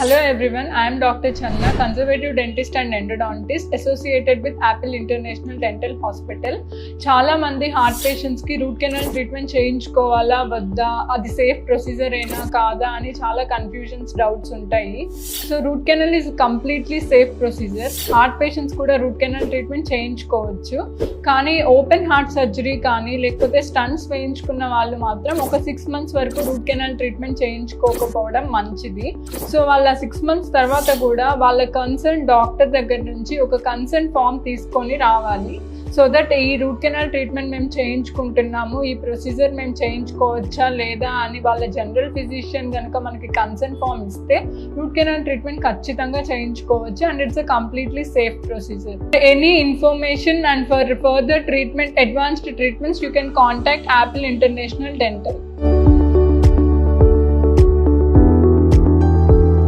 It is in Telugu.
Hello everyone, I am Dr. Channa, conservative dentist and endodontist associated with Apple International Dental Hospital. చాలా మంది హార్ట్ పేషెంట్స్ కి రూట్ కెనాల్ ట్రీట్మెంట్ చేయించుకోవాలా వద్దా, అది సేఫ్ ప్రొసీజర్ అయినా కాదా అని చాలా కన్ఫ్యూజన్స్ డౌట్స్ ఉంటాయి. So root canal is completely safe procedure. Heart patients కూడా రూట్ కెనాల్ ట్రీట్మెంట్ చేయించుకోవచ్చు. కానీ ఓపెన్ హార్ట్ సర్జరీ కానీ లేకపోతే స్టంట్స్ వేయించుకున్న వాళ్ళు మాత్రం ఒక 6 months వరకు రూట్ కెనాల్ ట్రీట్మెంట్ చేయించుకోకపోవడం మంచిది. సో వాళ్ళ 6 months తర్వాత కూడా వాళ్ళ కన్సర్న్ డాక్టర్ దగ్గర నుంచి ఒక కన్సర్న్ ఫామ్ తీసుకొని రావాలి. సో దట్ ఈ రూట్ కెనాల్ ట్రీట్మెంట్ మేము చేయించుకుంటున్నాము, ఈ ప్రొసీజర్ మేము చేయించుకోవచ్చా లేదా అని వాళ్ళ జనరల్ ఫిజిషియన్ కనుక మనకి కన్సర్న్ ఫామ్ ఇస్తే రూట్ కెనాల్ ట్రీట్మెంట్ ఖచ్చితంగా చేయించుకోవచ్చు and it's a completely safe procedure. Any information and for further treatment, advanced treatments, you can contact Apple International Dental.